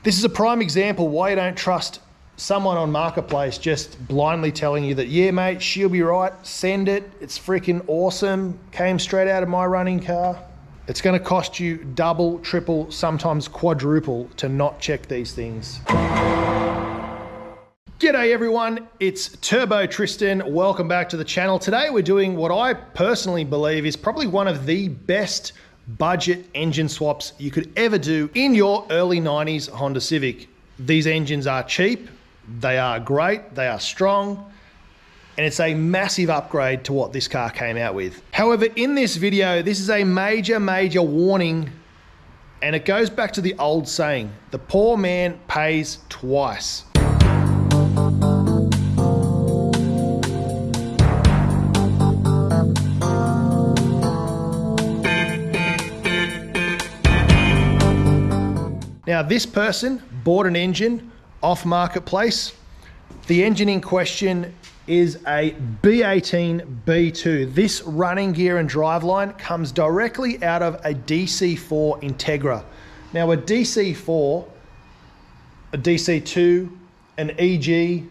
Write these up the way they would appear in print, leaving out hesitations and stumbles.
This is a prime example why you don't trust someone on Marketplace just blindly telling you that, yeah, mate, she'll be right, send it, it's freaking awesome, came straight out of my running car. It's gonna cost you double, triple, sometimes quadruple to not check these things. G'day everyone, it's Turbo Tristan. Welcome back to the channel. Today we're doing what I personally believe is probably one of the best budget engine swaps you could ever do in your early 90s Honda Civic. These engines are cheap, they are great, they are strong, and it's a massive upgrade to what this car came out with. However, in this video, this is a major warning, and it goes back to the old saying, the poor man pays twice. Now, this person bought an engine off Marketplace. The engine in question is a B18 B2. This running gear and driveline comes directly out of a DC4 Integra. Now, a DC4, a DC2, an EG,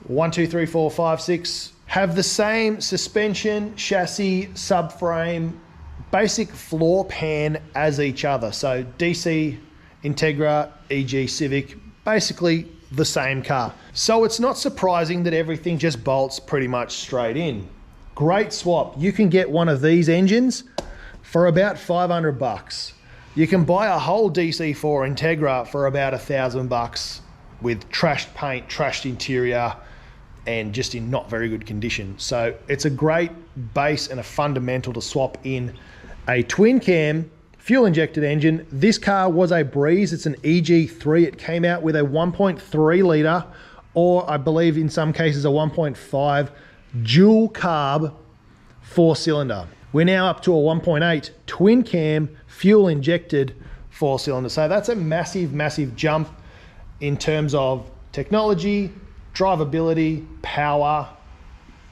1, 2, 3, 4, 5, 6, have the same suspension, chassis, subframe, basic floor pan as each other. So DC Integra, EG, Civic, basically the same car. So it's not surprising that everything just bolts pretty much straight in. Great swap. You can get one of these engines for about 500 bucks. You can buy a whole DC4 Integra for about $1,000 with trashed paint, trashed interior, and just in not very good condition. So it's a great base and a fundamental to swap in a twin cam fuel injected engine. This car was a breeze. It's an EG3. It came out with a 1.3 litre, or I believe in some cases a 1.5 dual carb 4-cylinder. We're now up to a 1.8 twin cam fuel injected 4-cylinder. So that's a massive jump in terms of technology, drivability, power,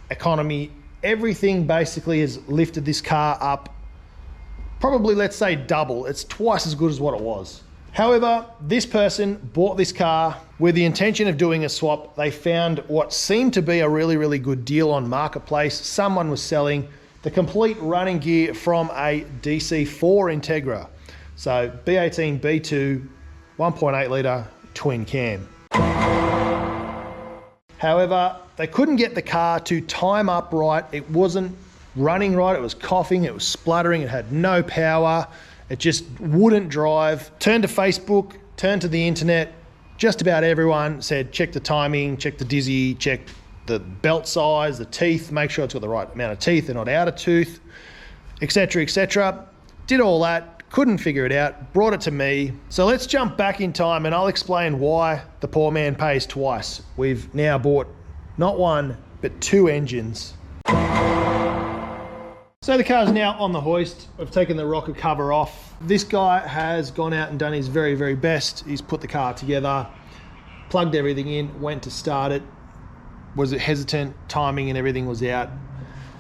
economy. Everything basically has lifted this car up probably, let's say, double. It's twice as good as what it was. However, this person bought this car with the intention of doing a swap. They found what seemed to be a really good deal on Marketplace. Someone was selling the complete running gear from a DC4 Integra. So B18, B2, 1.8 litre twin cam. However, they couldn't get the car to time up right. It wasn't running right, it was coughing, it was spluttering, it had no power, it just wouldn't drive. Turned to Facebook, turned to the internet, just about everyone said check the timing, check the dizzy, check the belt size, the teeth, make sure it's got the right amount of teeth, they're not out of tooth, etc, etc. Did all that, couldn't figure it out, brought it to me. So let's jump back in time and I'll explain why the poor man pays twice. We've now bought not one, but two engines. So the car's now on the hoist. We've taken the rocker cover off. This guy has gone out and done his very best. He's put the car together, plugged everything in, went to start it, was hesitant, timing and everything was out.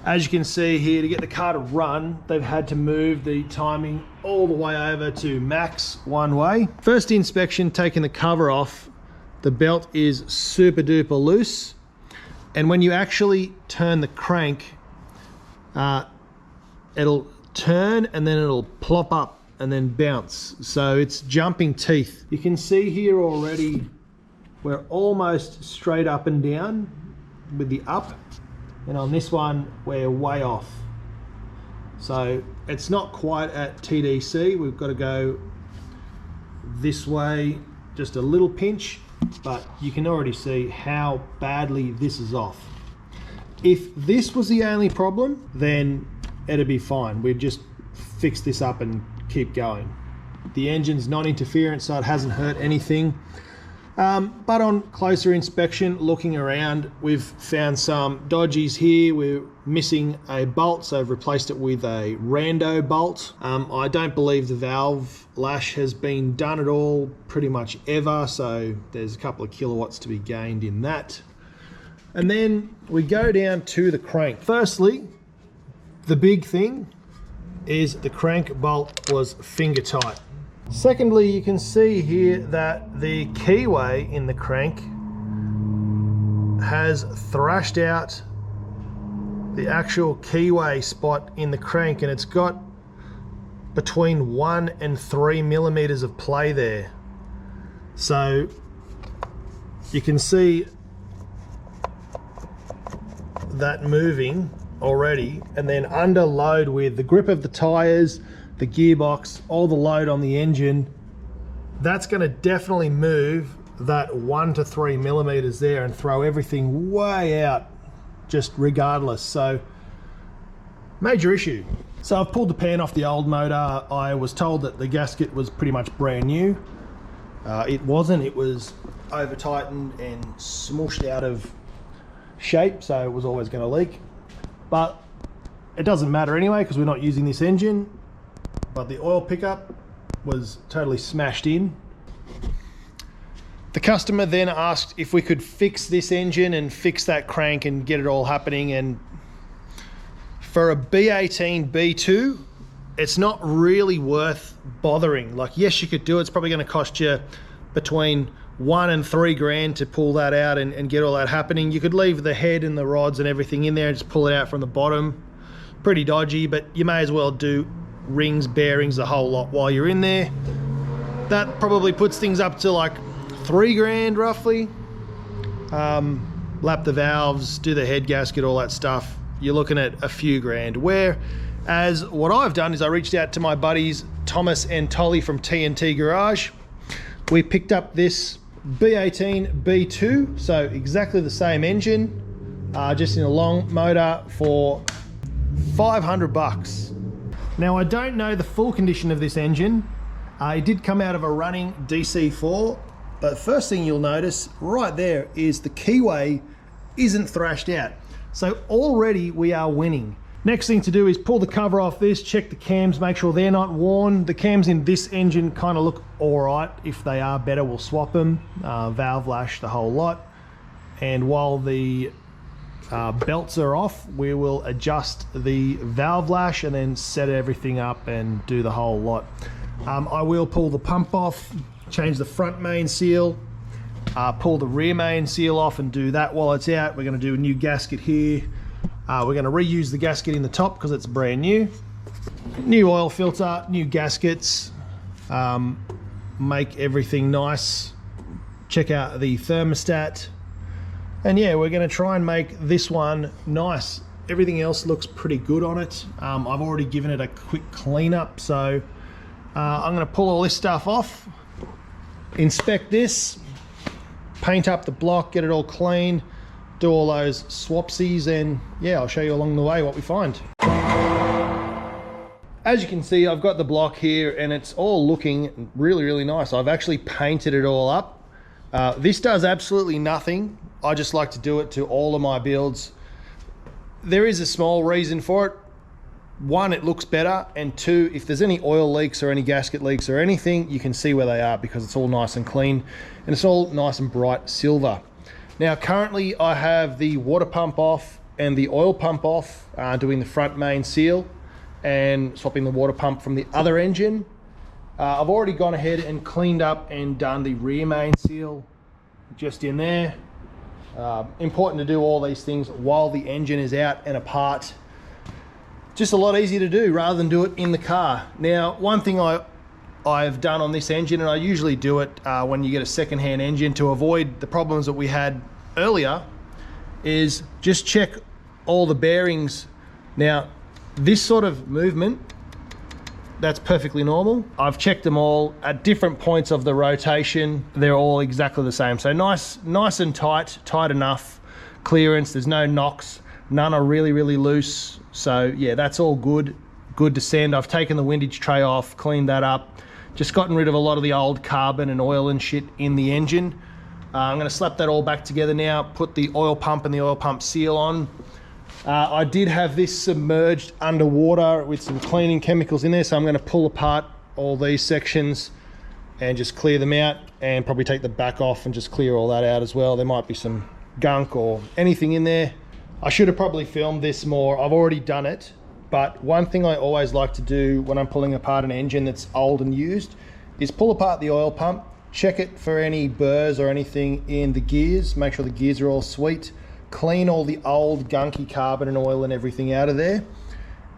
As you can see here, to get the car to run, they've had to move the timing all the way over to max one way. First inspection, taking the cover off, the belt is super duper loose. And when you actually turn the crank, it'll turn and then it'll plop up and then bounce. So it's jumping teeth. You can see here already we're almost straight up and down with the up, and on this one we're way off. So it's not quite at TDC. We've got to go this way, just a little pinch, but you can already see how badly this is off. If this was the only problem, then it'd be fine. We'd just fix this up and keep going. The engine's non-interference, so it hasn't hurt anything. But on closer inspection, looking around, we've found some dodgies here. We're missing a bolt, so I've replaced it with a rando bolt. I don't believe the valve lash has been done at all pretty much ever, so there's a couple of kilowatts to be gained in that. And then we go down to the crank. Firstly, the big thing is the crank bolt was finger tight. Secondly, you can see here that the keyway in the crank has thrashed out the actual keyway spot in the crank, and it's got between 1 and 3 millimeters of play there. So you can see that moving already, and then under load with the grip of the tires, the gearbox, all the load on the engine, that's going to definitely move that 1 to 3 millimeters there and throw everything way out just regardless. So major issue. So I've pulled the pan off the old motor. I was told that the gasket was pretty much brand new. It wasn't. It was over tightened and smooshed out of shape, so it was always going to leak. But it doesn't matter anyway because we're not using this engine. But the oil pickup was totally smashed in. The customer then asked if we could fix this engine and fix that crank and get it all happening. And for a B18 B2, it's not really worth bothering. Like, yes, you could do it. It's probably going to cost you between 1 and 3 grand to pull that out and get all that happening. You could leave the head and the rods and everything in there and just pull it out from the bottom. Pretty dodgy, but you may as well do rings, bearings, the whole lot while you're in there. That probably puts things up to like 3 grand roughly. Lap the valves, do the head gasket, all that stuff. You're looking at a few grand. Whereas what I've done is I reached out to my buddies Thomas and Tolly from TNT Garage. We picked up this B18 B2, so exactly the same engine, just in a long motor for 500 bucks. Now, I don't know the full condition of this engine. It did come out of a running DC4, but first thing you'll notice right there is the keyway isn't thrashed out. So already we are winning. Next thing to do is pull the cover off this, check the cams, make sure they're not worn. The cams in this engine kind of look all right. If they are better, we'll swap them. Valve lash, the whole lot. And while the belts are off, we will adjust the valve lash and then set everything up and do the whole lot. I will pull the pump off, change the front main seal, pull the rear main seal off and do that while it's out. We're going to do a new gasket here. We're going to reuse the gasket in the top because it's brand new. New oil filter, new gaskets, make everything nice. Check out the thermostat. And yeah, we're going to try and make this one nice. Everything else looks pretty good on it. I've already given it a quick cleanup, so I'm going to pull all this stuff off, inspect this, paint up the block, get it all clean, do all those swapsies, and yeah, I'll show you along the way what we find. As you can see, I've got the block here and it's all looking really, really nice. I've actually painted it all up. This does absolutely nothing. I just like to do it to all of my builds. There is a small reason for it. 1, it looks better, and 2, if there's any oil leaks or any gasket leaks or anything, you can see where they are because it's all nice and clean and it's all nice and bright silver. Now currently I have the water pump off and the oil pump off, doing the front main seal and swapping the water pump from the other engine. I've already gone ahead and cleaned up and done the rear main seal just in there. Important to do all these things while the engine is out and apart. Just a lot easier to do rather than do it in the car. Now, one thing I've done on this engine, and I usually do it when you get a second-hand engine to avoid the problems that we had earlier, is just check all the bearings. Now, this sort of movement, that's perfectly normal. I've checked them all at different points of the rotation. They're all exactly the same. So nice and tight enough clearance. There's no knocks. None are really, really loose. So yeah, that's all good to send. I've taken the windage tray off, cleaned that up, just gotten rid of a lot of the old carbon and oil and shit in the engine. I'm gonna slap that all back together now, put the oil pump and the oil pump seal on. I did have this submerged underwater with some cleaning chemicals in there, so I'm gonna pull apart all these sections and just clear them out, and probably take the back off and just clear all that out as well. There might be some gunk or anything in there. I should have probably filmed this more. I've already done it, but one thing I always like to do when I'm pulling apart an engine that's old and used is pull apart the oil pump, check it for any burrs or anything in the gears, make sure the gears are all sweet, clean all the old gunky carbon and oil and everything out of there.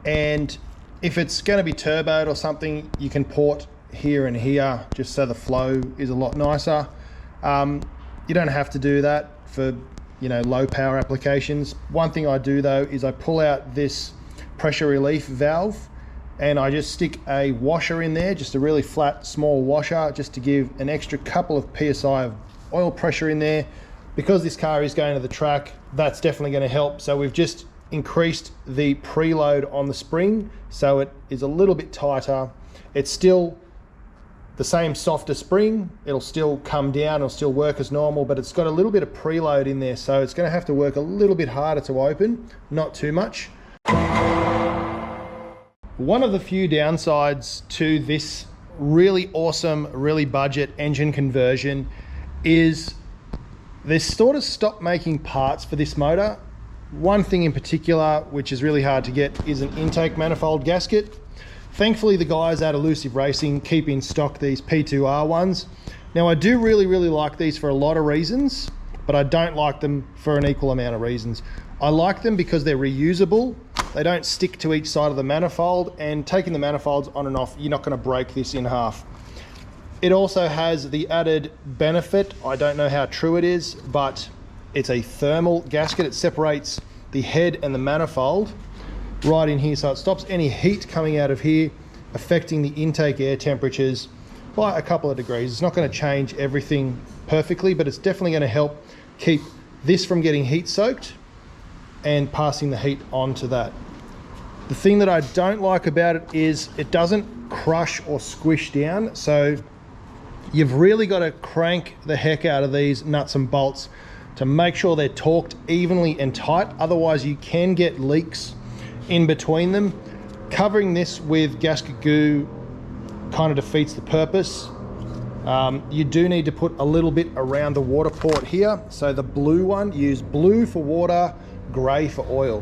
And if it's going to be turboed or something, you can port here and here just so the flow is a lot nicer. You don't have to do that for, you know, low power applications. One thing I do though is I pull out this pressure relief valve and I just stick a washer in there, just a really flat small washer, just to give an extra couple of PSI of oil pressure in there. Because this car is going to the track, that's definitely going to help. So we've just increased the preload on the spring so it is a little bit tighter. It's still the same softer spring, it'll still come down, it'll still work as normal, but it's got a little bit of preload in there, so it's going to have to work a little bit harder to open, not too much. One of the few downsides to this really awesome, really budget engine conversion is they sort of stopped making parts for this motor. One thing in particular, which is really hard to get, is an intake manifold gasket. Thankfully, the guys at Elusive Racing keep in stock these P2R ones. Now, I do really like these for a lot of reasons, but I don't like them for an equal amount of reasons. I like them because they're reusable. They don't stick to each side of the manifold, and taking the manifolds on and off, you're not going to break this in half. It also has the added benefit, I don't know how true it is, but it's a thermal gasket. It separates the head and the manifold right in here, so it stops any heat coming out of here affecting the intake air temperatures by a couple of degrees. It's not going to change everything perfectly, but it's definitely going to help keep this from getting heat soaked and passing the heat onto that. The thing that I don't like about it is it doesn't crush or squish down, so you've really got to crank the heck out of these nuts and bolts to make sure they're torqued evenly and tight. Otherwise you can get leaks in between them. Covering this with gasket goo kind of defeats the purpose. You do need to put a little bit around the water port here. So the blue one, use blue for water, grey for oil.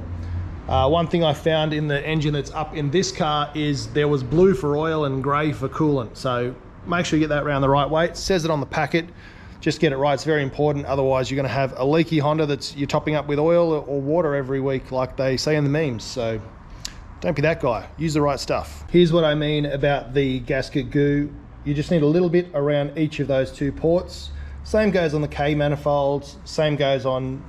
One thing I found in the engine that's up in this car is there was blue for oil and grey for coolant. So make sure you get that around the right way. It says it on the packet. Just get it right, it's very important. Otherwise you're going to have a leaky Honda that's you're topping up with oil or water every week like they say in the memes. So don't be that guy, use the right stuff. Here's what I mean about the gasket goo. You just need a little bit around each of those two ports. Same goes on the K manifolds, same goes on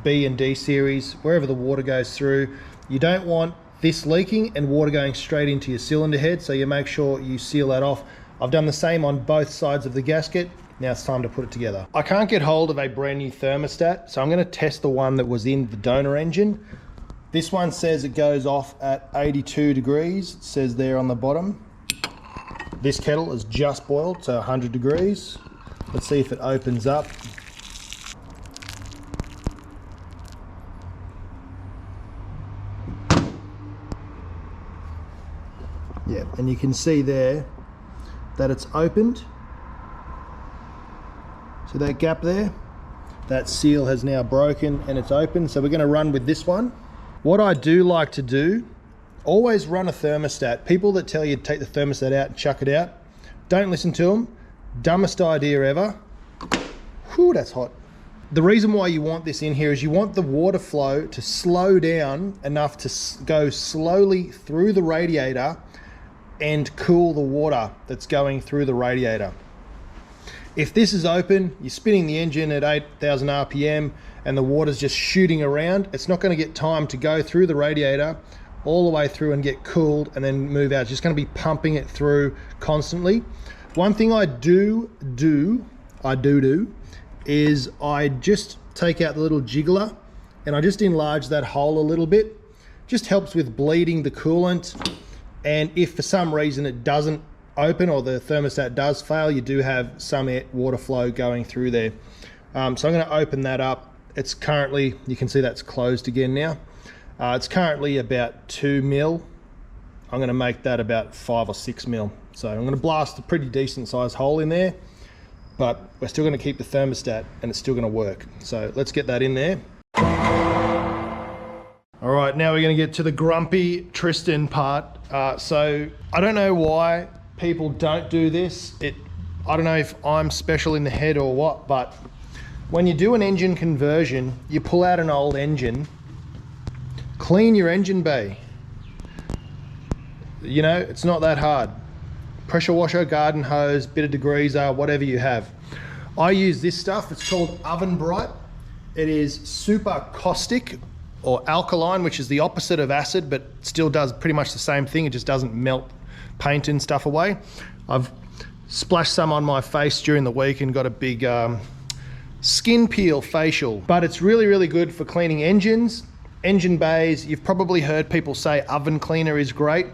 B and D series, wherever the water goes through. You don't want this leaking and water going straight into your cylinder head, so you make sure you seal that off. I've done the same on both sides of the gasket. Now it's time to put it together. I can't get hold of a brand new thermostat, so I'm going to test the one that was in the donor engine. This one says it goes off at 82 degrees. It says there on the bottom. This kettle is just boiled, so 100 degrees. Let's see if it opens up. Yeah, and you can see there that it's opened. So that gap there, that seal has now broken and it's open. So we're going to run with this one. What I do like to do, always run a thermostat. People that tell you to take the thermostat out and chuck it out, don't listen to them. Dumbest idea ever. Whew, that's hot. The reason why you want this in here is you want the water flow to slow down enough to go slowly through the radiator and cool the water that's going through the radiator. If this is open, you're spinning the engine at 8,000 RPM and the water's just shooting around, it's not going to get time to go through the radiator all the way through and get cooled and then move out. It's just going to be pumping it through constantly. One thing I do is I just take out the little jiggler and I just enlarge that hole a little bit. Just helps with bleeding the coolant. And if for some reason it doesn't open or the thermostat does fail, you do have some water flow going through there. So I'm going to open that up. It's currently, you can see that's closed again now. It's currently about 2 mil. I'm going to make that about 5 or 6 mil. So I'm going to blast a pretty decent sized hole in there, but we're still going to keep the thermostat and it's still going to work. So let's get that in there. All right, now we're going to get to the grumpy Tristan part. So I don't know why people don't do this. I don't know if I'm special in the head or what, but when you do an engine conversion, you pull out an old engine, clean your engine bay. You know, it's not that hard. Pressure washer, garden hose, bit of degreaser, whatever you have. I use this stuff, it's called Oven Bright. It is super caustic or alkaline, which is the opposite of acid, but still does pretty much the same thing. It just doesn't melt paint and stuff away. I've splashed some on my face during the week and got a big skin peel facial, but it's really, really good for cleaning engines, engine bays. You've probably heard people say oven cleaner is great.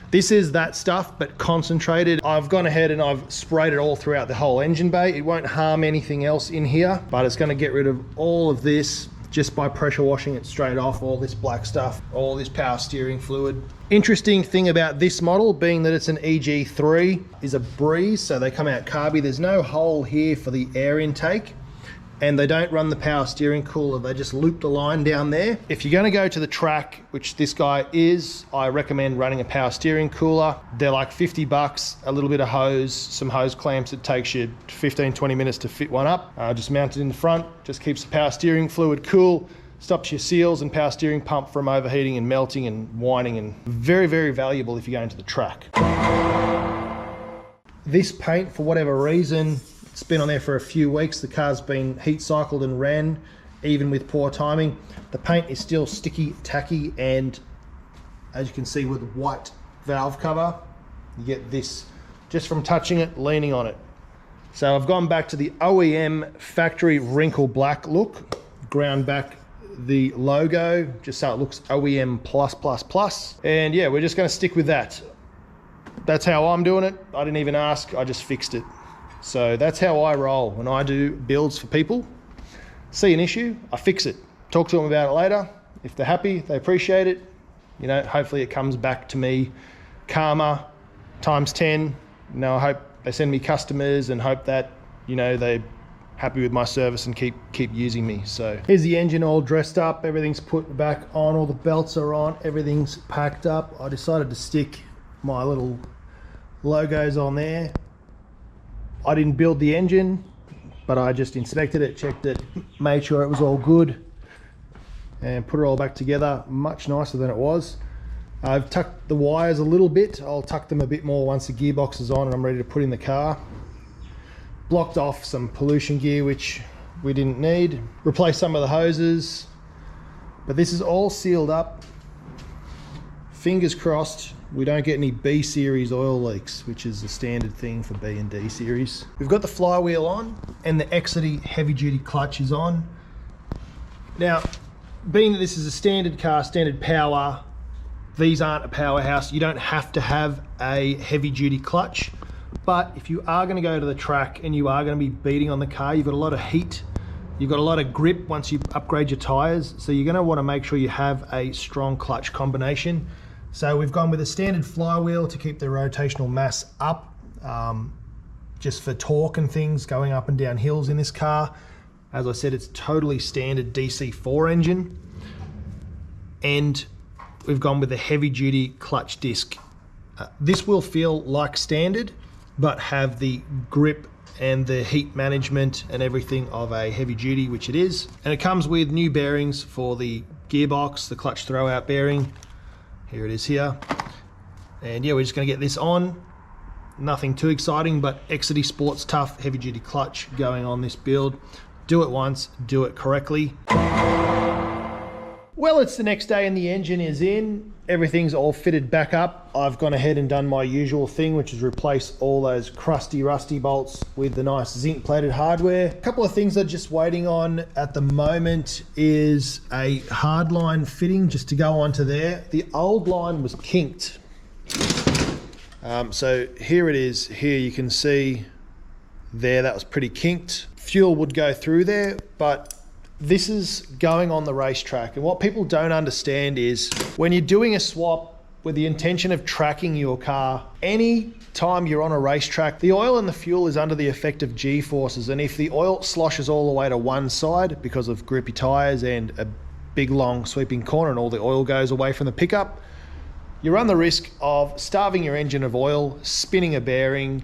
This is that stuff, but concentrated. I've gone ahead and I've sprayed it all throughout the whole engine bay. It won't harm anything else in here, but it's gonna get rid of all of this just by pressure washing it straight off, all this black stuff, all this power steering fluid. Interesting thing about this model, being that it's an EG3, is a breeze, so they come out carby. There's no hole here for the air intake, and they don't run the power steering cooler, they just loop the line down there. If you're gonna go to the track, which this guy is, I recommend running a power steering cooler. They're like 50 bucks, a little bit of hose, some hose clamps. It takes you 15, 20 minutes to fit one up. Just mount it in the front, just keeps the power steering fluid cool, stops your seals and power steering pump from overheating and melting and whining, and very, very valuable if you're going to the track. This paint, for whatever reason, it's been on there for a few weeks. The car's been heat cycled and ran, even with poor timing. The paint is still sticky, tacky, and as you can see with white valve cover, you get this just from touching it, leaning on it. So I've gone back to the OEM factory wrinkle black look, ground back the logo, just so it looks OEM+++. And yeah, we're just gonna stick with that. That's how I'm doing it. I didn't even ask, I just fixed it. So that's how I roll when I do builds for people. See an issue, I fix it. Talk to them about it later. If they're happy, they appreciate it. You know, hopefully it comes back to me karma times 10. You know, I hope they send me customers and hope that, you know, they're happy with my service and keep using me. So here's the engine all dressed up. Everything's put back on, all the belts are on, everything's packed up. I decided to stick my little logos on there. I didn't build the engine, but I just inspected it, checked it, made sure it was all good, and put it all back together much nicer than it was. I've tucked the wires a little bit. I'll tuck them a bit more once the gearbox is on and I'm ready to put in the car. Blocked off some pollution gear, which we didn't need. Replaced some of the hoses, but this is all sealed up. Fingers crossed we don't get any B series oil leaks, which is the standard thing for B and D series. We've got the flywheel on and the EXEDY heavy duty clutch is on. Now, being that this is a standard car, standard power, these aren't a powerhouse. You don't have to have a heavy duty clutch, but if you are gonna go to the track and you are gonna be beating on the car, you've got a lot of heat, you've got a lot of grip once you upgrade your tires, so you're gonna wanna make sure you have a strong clutch combination. So we've gone with a standard flywheel to keep the rotational mass up, just for torque and things going up and down hills in this car. As I said, it's totally standard DC4 engine. And we've gone with a heavy duty clutch disc. This will feel like standard, but have the grip and the heat management and everything of a heavy duty, which it is. And it comes with new bearings for the gearbox, the clutch throwout bearing. Here it is here. And yeah, we're just gonna get this on. Nothing too exciting, but EXEDY Sports Tough heavy duty clutch going on this build. Do it once, do it correctly. Well, it's the next day and the engine is in. Everything's all fitted back up. I've gone ahead and done my usual thing, which is replace all those crusty, rusty bolts with the nice zinc plated hardware. A couple of things I'm just waiting on at the moment is a hard line fitting just to go onto there. The old line was kinked. So here it is. Here you can see there, that was pretty kinked. Fuel would go through there, but this is going on the racetrack, and what people don't understand is when you're doing a swap with the intention of tracking your car, any time you're on a racetrack, the oil and the fuel is under the effect of G-forces, and if the oil sloshes all the way to one side because of grippy tires and a big long sweeping corner and all the oil goes away from the pickup, you run the risk of starving your engine of oil, spinning a bearing.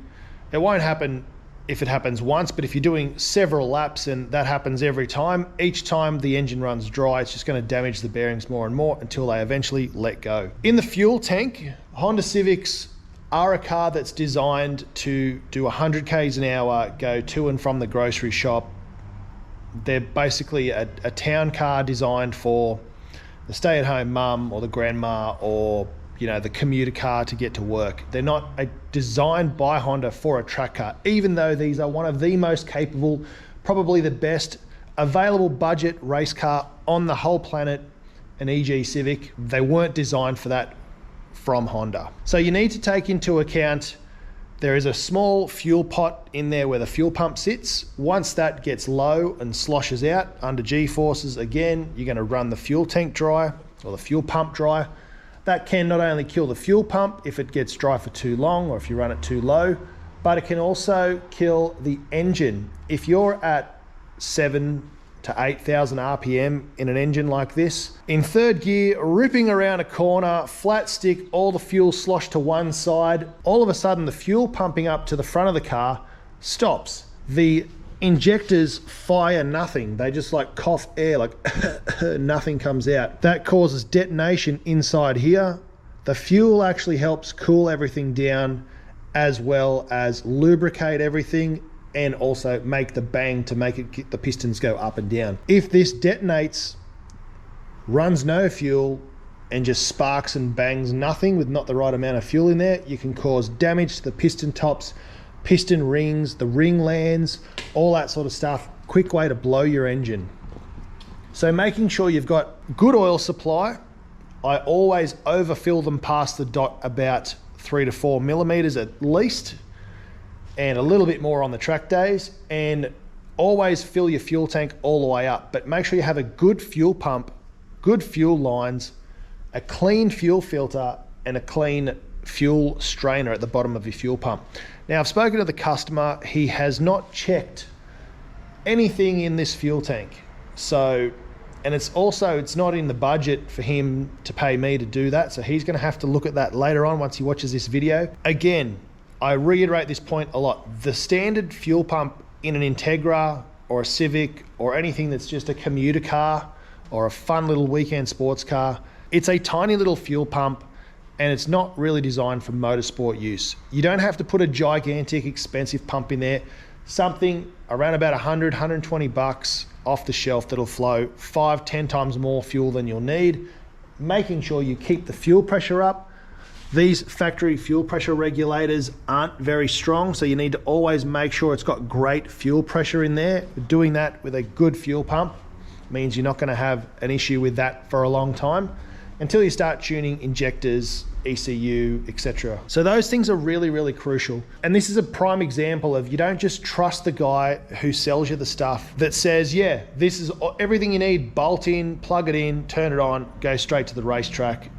It won't happen if it happens once, but if you're doing several laps and that happens every time, each time the engine runs dry, it's just going to damage the bearings more and more until they eventually let go. In the fuel tank, Honda Civics are a car that's designed to do 100 k's an hour, go to and from the grocery shop. They're basically a town car designed for the stay-at-home mum or the grandma, or the commuter car to get to work. They're not designed by Honda for a track car, even though these are one of the most capable, probably the best available budget race car on the whole planet, an EG Civic. They weren't designed for that from Honda. So you need to take into account there is a small fuel pot in there where the fuel pump sits. Once that gets low and sloshes out under G-forces, again, you're going to run the fuel tank dry or the fuel pump dry. That can not only kill the fuel pump if it gets dry for too long or if you run it too low, but it can also kill the engine. If you're at 7,000 to 8,000 RPM in an engine like this, in third gear, ripping around a corner, flat stick, all the fuel sloshed to one side, all of a sudden the fuel pumping up to the front of the car stops. The injectors fire nothing. They just like cough air, like nothing comes out. That causes detonation inside here. The fuel actually helps cool everything down as well as lubricate everything and also make the bang to make it the pistons go up and down. If this detonates, runs no fuel, and just sparks and bangs nothing with not the right amount of fuel in there, you can cause damage to the piston tops, piston rings, the ring lands, all that sort of stuff. Quick way to blow your engine. So making sure you've got good oil supply. I always overfill them past the dot about 3 to 4 millimeters at least, and a little bit more on the track days, and always fill your fuel tank all the way up. But make sure you have a good fuel pump, good fuel lines, a clean fuel filter, and a clean fuel strainer at the bottom of your fuel pump. Now, I've spoken to the customer. He has not checked anything in this fuel tank. So, and it's not in the budget for him to pay me to do that. So he's gonna have to look at that later on once he watches this video. Again, I reiterate this point a lot. The standard fuel pump in an Integra or a Civic or anything that's just a commuter car or a fun little weekend sports car, it's a tiny little fuel pump and it's not really designed for motorsport use. You don't have to put a gigantic expensive pump in there. Something around about 100, 120 bucks off the shelf that'll flow 5-10 times more fuel than you'll need. Making sure you keep the fuel pressure up. These factory fuel pressure regulators aren't very strong, so you need to always make sure it's got great fuel pressure in there. Doing that with a good fuel pump means you're not going to have an issue with that for a long time until you start tuning injectors, ECU, etc. So those things are really, really crucial. And this is a prime example of you don't just trust the guy who sells you the stuff that says, yeah, this is everything you need, bolt in, plug it in, turn it on, go straight to the racetrack.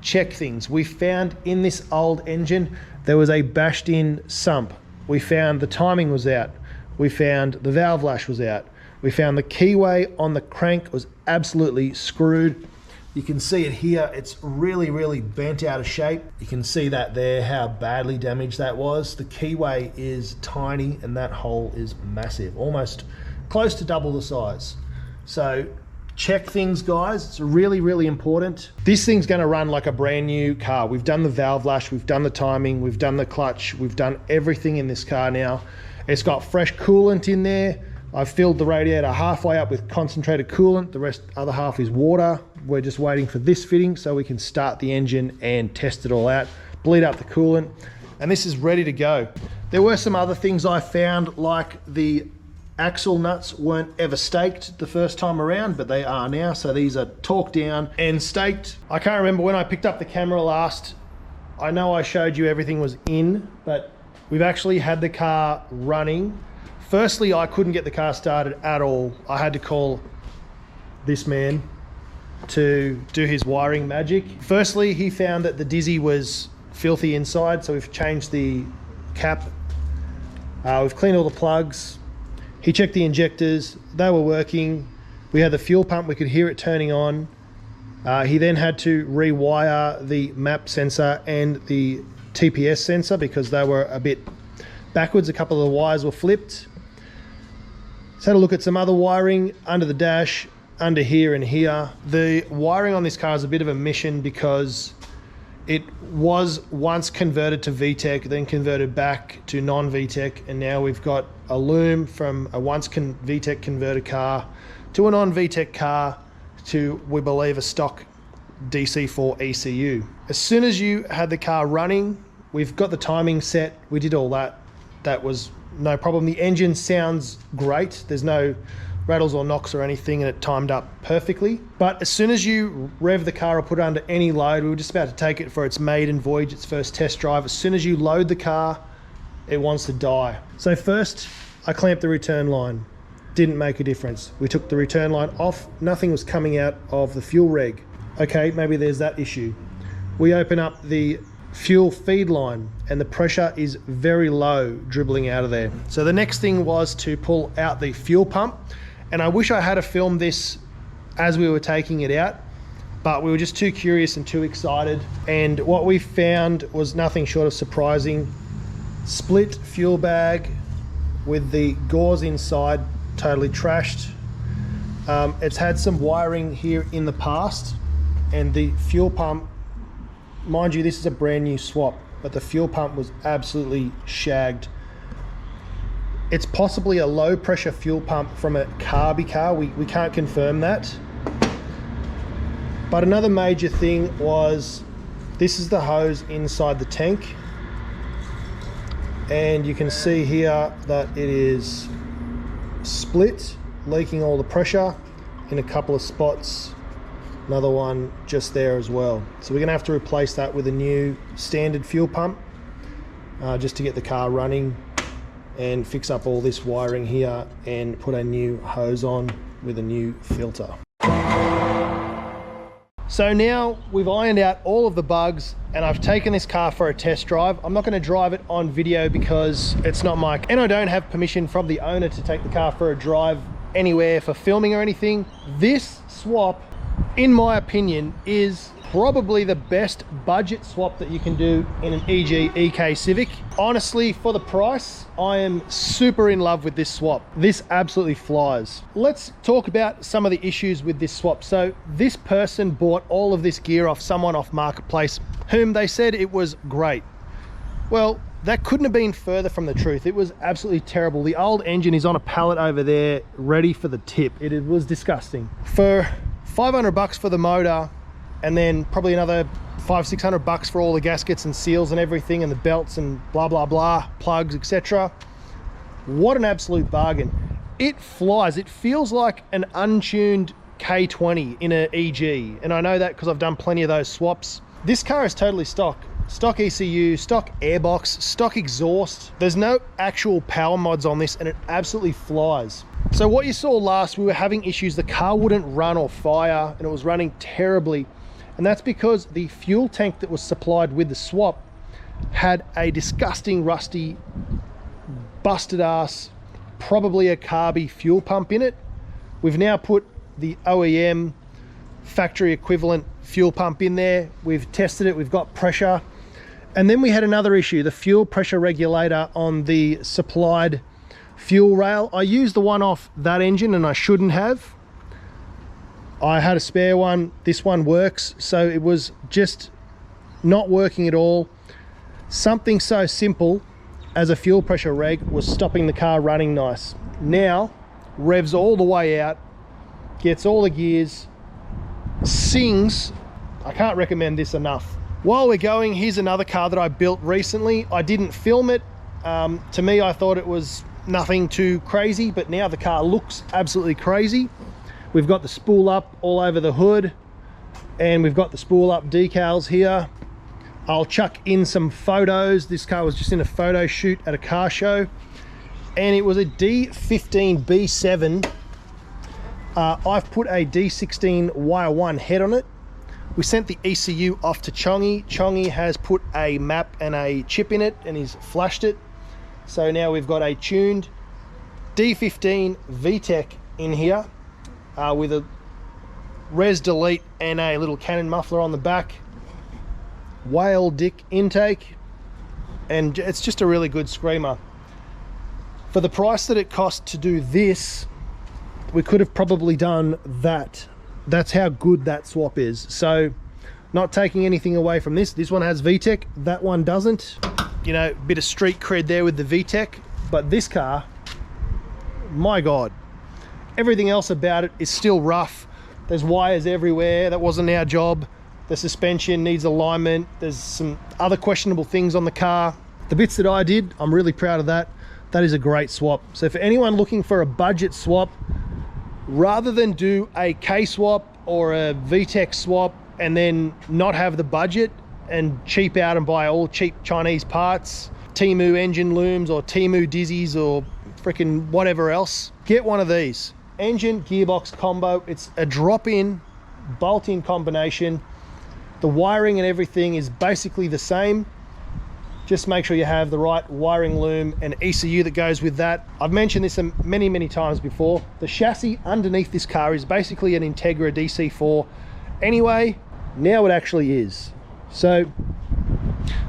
Check things. We found in this old engine, there was a bashed in sump. We found the timing was out. We found the valve lash was out. We found the keyway on the crank was absolutely screwed. You can see it here. It's really, really bent out of shape. You can see that there, how badly damaged that was. The keyway is tiny and that hole is massive, almost close to double the size. So check things, guys. It's really, really important. This thing's gonna run like a brand new car. We've done the valve lash, we've done the timing, we've done the clutch, we've done everything in this car now. It's got fresh coolant in there. I've filled the radiator halfway up with concentrated coolant. The other half is water. We're just waiting for this fitting so we can start the engine and test it all out, bleed out the coolant, and this is ready to go. There were some other things I found, like the axle nuts weren't ever staked the first time around, but they are now. So these are torqued down and staked. I can't remember when I picked up the camera last. I know I showed you everything was in, but we've actually had the car running. Firstly, I couldn't get the car started at all. I had to call this man to do his wiring magic. Firstly, he found that the Dizzy was filthy inside, so we've changed the cap. We've cleaned all the plugs. He checked the injectors, they were working. We had the fuel pump, we could hear it turning on. He then had to rewire the map sensor and the TPS sensor because they were a bit backwards. A couple of the wires were flipped. Let's have a look at some other wiring under the dash, under here and here. The wiring on this car is a bit of a mission because it was once converted to VTEC, then converted back to non-VTEC, and now we've got a loom from a once VTEC converted car to a non-VTEC car to, we believe, a stock DC4 ECU. As soon as you had the car running, we've got the timing set, we did all that. That was no problem. The engine sounds great. There's no rattles or knocks or anything, and it timed up perfectly. But as soon as you rev the car or put it under any load, we were just about to take it for its maiden voyage, its first test drive. As soon as you load the car, it wants to die. So first, I clamped the return line. Didn't make a difference. We took the return line off. Nothing was coming out of the fuel reg. Okay, maybe there's that issue. We open up the fuel feed line and the pressure is very low dribbling out of there. So the next thing was to pull out the fuel pump. And I wish I had filmed this as we were taking it out, but we were just too curious and too excited. And what we found was nothing short of surprising. Split fuel bag with the gauze inside, totally trashed. It's had some wiring here in the past, and the fuel pump, mind you, this is a brand new swap, but the fuel pump was absolutely shagged. It's possibly a low pressure fuel pump from a carby car. We can't confirm that. But another major thing was, this is the hose inside the tank. And you can see here that it is split, leaking all the pressure in a couple of spots. Another one just there as well. So we're gonna have to replace that with a new standard fuel pump just to get the car running, and fix up all this wiring here and put a new hose on with a new filter. So now we've ironed out all of the bugs and I've taken this car for a test drive. I'm not going to drive it on video because it's not my, and I don't have permission from the owner to take the car for a drive anywhere for filming or anything. This swap, in my opinion, is probably the best budget swap that you can do in an EK Civic. Honestly, for the price, I am super in love with this swap. This absolutely flies. Let's talk about some of the issues with this swap. So this person bought all of this gear off someone off Marketplace, whom they said it was great. Well, that couldn't have been further from the truth. It was absolutely terrible. The old engine is on a pallet over there, ready for the tip. It was disgusting. For 500 bucks for the motor, and then probably another $500-600 for all the gaskets and seals and everything, and the belts and blah blah blah, plugs, etc. What an absolute bargain. It flies. It feels like an untuned K20 in an EG, and I know that because I've done plenty of those swaps. This car is totally stock ECU, stock airbox, stock exhaust. There's no actual power mods on this, and it absolutely flies. So what you saw last, we were having issues. The car wouldn't run or fire, and it was running terribly. And that's because the fuel tank that was supplied with the swap had a disgusting, rusty, busted ass, probably a carby fuel pump in it. We've now put the OEM factory equivalent fuel pump in there. We've tested it, we've got pressure. And then we had another issue, the fuel pressure regulator on the supplied fuel rail. I used the one off that engine and I shouldn't have. I had a spare one. This one works, so it was just not working at all. Something so simple as a fuel pressure reg was stopping the car running nice. Now revs all the way out, gets all the gears, sings. I can't recommend this enough. While we're going, here's another car that I built recently. I didn't film it. To me, I thought it was nothing too crazy, but now the car looks absolutely crazy. We've got the spool up all over the hood, and we've got the spool up decals here. I'll chuck in some photos. This car was just in a photo shoot at a car show, and it was a D15 B7. I've put a D16 wire 1 head on it. We sent the ECU off to Chongi. Chongi has put a map and a chip in it, and he's flashed it. So now we've got a tuned D15 VTEC in here with a res delete and a little cannon muffler on the back, whale dick intake, and it's just a really good screamer. For the price that it cost to do this, we could have probably done that. That's how good that swap is. So not taking anything away from this. This one has VTEC, that one doesn't. You know, bit of street cred there with the VTEC, but this car, my God, everything else about it is still rough. There's wires everywhere. That wasn't our job. The suspension needs alignment. There's some other questionable things on the car. The bits that I did, I'm really proud of that. That is a great swap. So for anyone looking for a budget swap, rather than do a K-swap or a VTEC swap and then not have the budget and cheap out and buy all cheap Chinese parts, Temu engine looms or Temu dizzies or freaking whatever else, get one of these. Engine gearbox combo. It's a drop-in bolt-in combination. The wiring and everything is basically the same. Just make sure you have the right wiring loom and ECU that goes with that. I've mentioned this many times before. The chassis underneath this car is basically an Integra DC4 anyway. Now it actually is. So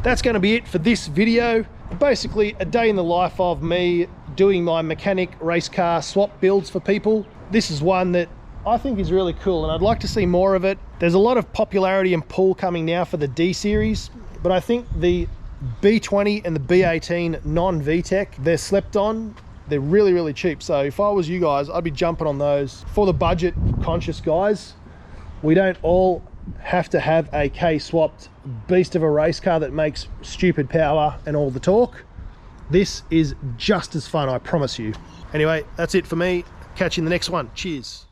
that's going to be it for this video. Basically a day in the life of me doing my mechanic race car swap builds for people. This is one that I think is really cool and I'd like to see more of it. There's a lot of popularity and pull coming now for the D series, but I think the B20 and the B18 non-VTEC, they're slept on. They're really cheap. So if I was you guys, I'd be jumping on those. For the budget conscious guys, we don't all have to have a K-swapped beast of a race car that makes stupid power and all the torque. This is just as fun, I promise you. Anyway, that's it for me. Catch you in the next one. Cheers.